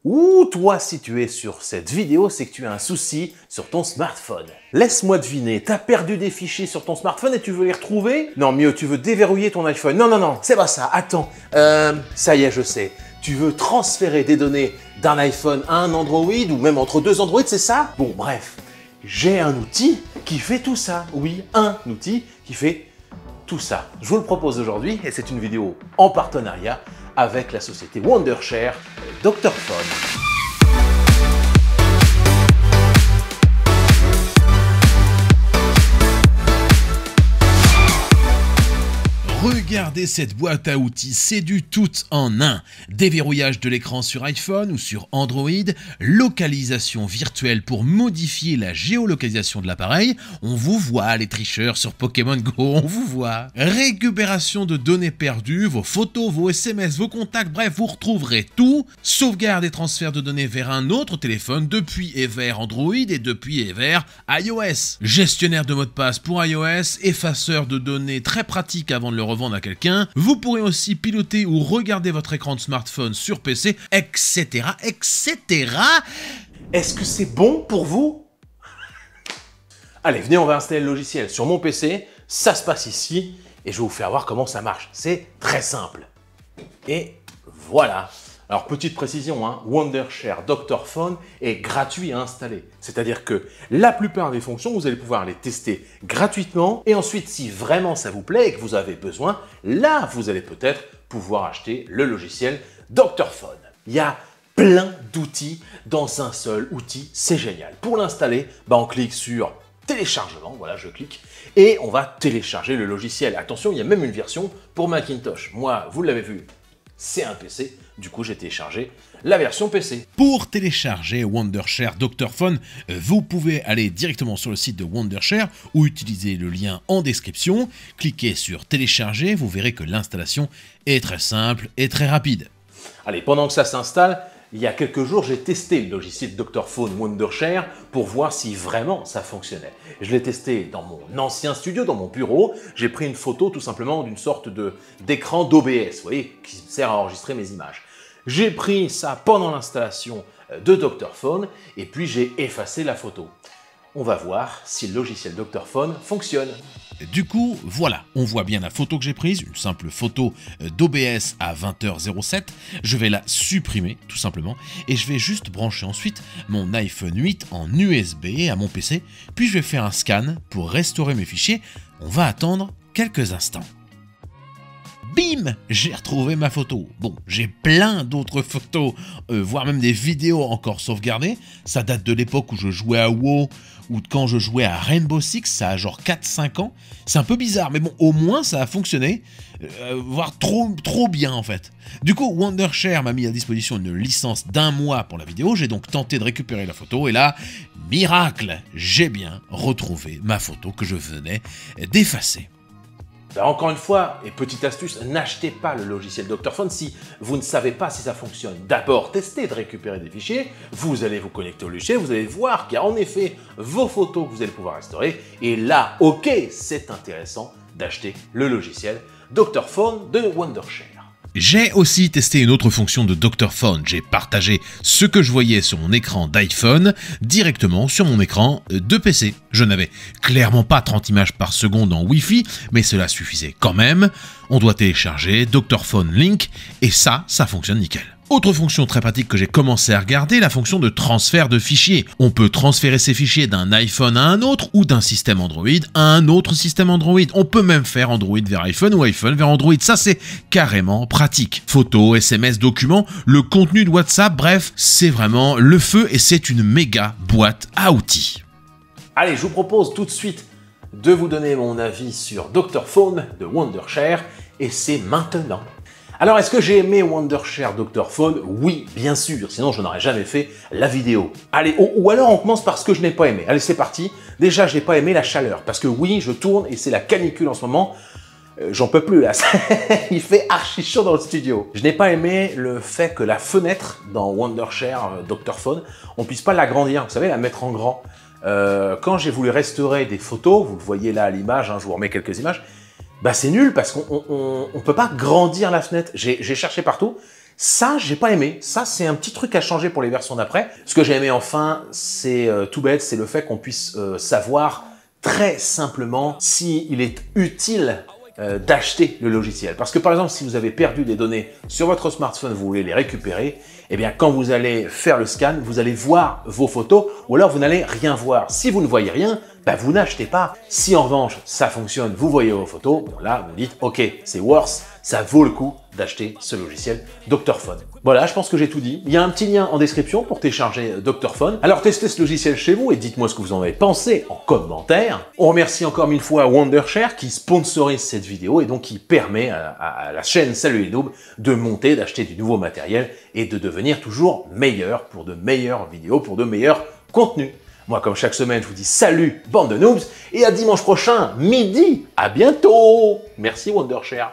Ou toi, si tu es sur cette vidéo, c'est que tu as un souci sur ton smartphone. Laisse-moi deviner, t'as perdu des fichiers sur ton smartphone et tu veux les retrouver? Non, mieux, tu veux déverrouiller ton iPhone. Non, non, non, c'est pas ça, attends. Ça y est, je sais. Tu veux transférer des données d'un iPhone à un Android ou même entre deux Android, c'est ça? Bon, bref, j'ai un outil qui fait tout ça. Oui, un outil qui fait tout ça. Je vous le propose aujourd'hui et c'est une vidéo en partenariat avec la société Wondershare Dr Phone. Regardez cette boîte à outils, c'est du tout en un. Déverrouillage de l'écran sur iPhone ou sur Android, localisation virtuelle pour modifier la géolocalisation de l'appareil, on vous voit les tricheurs sur Pokémon Go, on vous voit. Récupération de données perdues, vos photos, vos SMS, vos contacts, bref, vous retrouverez tout. Sauvegarde et transfert de données vers un autre téléphone depuis et vers Android et depuis et vers iOS. Gestionnaire de mots de passe pour iOS, effaceur de données très pratique avant de le revendre à quelqu'un, vous pourrez aussi piloter ou regarder votre écran de smartphone sur PC, etc., etc. Est-ce que c'est bon pour vous? Allez, venez, on va installer le logiciel sur mon PC, ça se passe ici, et je vais vous faire voir comment ça marche. C'est très simple. Et voilà. Alors, petite précision, hein, Wondershare Dr Phone est gratuit à installer. C'est-à-dire que la plupart des fonctions, vous allez pouvoir les tester gratuitement. Et ensuite, si vraiment ça vous plaît et que vous avez besoin, là, vous allez peut-être pouvoir acheter le logiciel Dr Phone. Il y a plein d'outils dans un seul outil, c'est génial. Pour l'installer, on clique sur téléchargement, voilà, je clique, et on va télécharger le logiciel. Attention, il y a même une version pour Macintosh. Moi, vous l'avez vu, c'est un PC, du coup j'ai téléchargé la version PC. Pour télécharger Wondershare Dr Phone, vous pouvez aller directement sur le site de Wondershare ou utiliser le lien en description, cliquez sur télécharger, vous verrez que l'installation est très simple et très rapide. Allez, pendant que ça s'installe, il y a quelques jours, j'ai testé le logiciel Dr Phone Wondershare pour voir si vraiment ça fonctionnait. Je l'ai testé dans mon ancien studio, dans mon bureau. J'ai pris une photo tout simplement d'une sorte d'écran d'OBS, vous voyez, qui sert à enregistrer mes images. J'ai pris ça pendant l'installation de Dr Phone et puis j'ai effacé la photo. On va voir si le logiciel Dr Phone fonctionne. Du coup, voilà, on voit bien la photo que j'ai prise, une simple photo d'OBS à 20h07. Je vais la supprimer, tout simplement, et je vais juste brancher ensuite mon iPhone 8 en USB à mon PC, puis je vais faire un scan pour restaurer mes fichiers. On va attendre quelques instants. Bim! J'ai retrouvé ma photo. Bon, j'ai plein d'autres photos, voire même des vidéos encore sauvegardées. Ça date de l'époque où je jouais à WoW ou de quand je jouais à Rainbow Six, ça a genre 4-5 ans. C'est un peu bizarre, mais bon, au moins ça a fonctionné, voire trop bien en fait. Du coup, Wondershare m'a mis à disposition une licence d'1 mois pour la vidéo. J'ai donc tenté de récupérer la photo et là, miracle, j'ai bien retrouvé ma photo que je venais d'effacer. Encore une fois, et petite astuce, n'achetez pas le logiciel Dr Phone si vous ne savez pas si ça fonctionne. D'abord, testez de récupérer des fichiers, vous allez vous connecter au logiciel, vous allez voir qu'il y a en effet vos photos que vous allez pouvoir restaurer, et là, ok, c'est intéressant d'acheter le logiciel Dr Phone de Wondershare. J'ai aussi testé une autre fonction de Dr Phone. J'ai partagé ce que je voyais sur mon écran d'iPhone directement sur mon écran de PC. Je n'avais clairement pas 30 images par seconde en Wi-Fi, mais cela suffisait quand même. On doit télécharger Dr Phone Link et ça fonctionne nickel. Autre fonction très pratique que j'ai commencé à regarder, la fonction de transfert de fichiers. On peut transférer ces fichiers d'un iPhone à un autre ou d'un système Android à un autre système Android. On peut même faire Android vers iPhone ou iPhone vers Android. Ça, c'est carrément pratique. Photos, SMS, documents, le contenu de WhatsApp, bref, c'est vraiment le feu et c'est une méga boîte à outils. Allez, je vous propose tout de suite de vous donner mon avis sur Dr Phone de Wondershare et c'est maintenant. Alors, est-ce que j'ai aimé Wondershare Dr Phone? Oui, bien sûr, sinon je n'aurais jamais fait la vidéo. Allez, ou alors on commence par ce que je n'ai pas aimé. Allez, c'est parti. Déjà, je n'ai pas aimé la chaleur, parce que oui, je tourne et c'est la canicule en ce moment. J'en peux plus là, il fait archi chaud dans le studio. Je n'ai pas aimé le fait que la fenêtre dans Wondershare Dr Phone, on puisse pas l'agrandir, vous savez, la mettre en grand. Quand j'ai voulu restaurer des photos, vous le voyez là à l'image, hein, je vous remets quelques images, c'est nul parce qu'on ne peut pas grandir la fenêtre. J'ai cherché partout, Ça, j'ai pas aimé. Ça, c'est un petit truc à changer pour les versions d'après. Ce que j'ai aimé enfin, c'est tout bête, c'est le fait qu'on puisse savoir très simplement s'il est utile d'acheter le logiciel. Parce que par exemple, si vous avez perdu des données sur votre smartphone, vous voulez les récupérer, eh bien quand vous allez faire le scan, vous allez voir vos photos ou alors vous n'allez rien voir. Si vous ne voyez rien, bah, vous n'achetez pas. Si en revanche ça fonctionne, vous voyez vos photos, bon, là vous dites ok, c'est worth, ça vaut le coup d'acheter ce logiciel Dr Phone. Voilà, je pense que j'ai tout dit. Il y a un petit lien en description pour télécharger Dr Phone. Alors testez ce logiciel chez vous et dites-moi ce que vous en avez pensé en commentaire. On remercie encore 1000 fois Wondershare qui sponsorise cette vidéo et donc qui permet à la chaîne Salut les Noobs de monter, d'acheter du nouveau matériel et de devenir toujours meilleur pour de meilleures vidéos, pour de meilleurs contenus. Moi, comme chaque semaine, je vous dis salut, bande de noobs, et à dimanche prochain, midi. À bientôt. Merci Wondershare.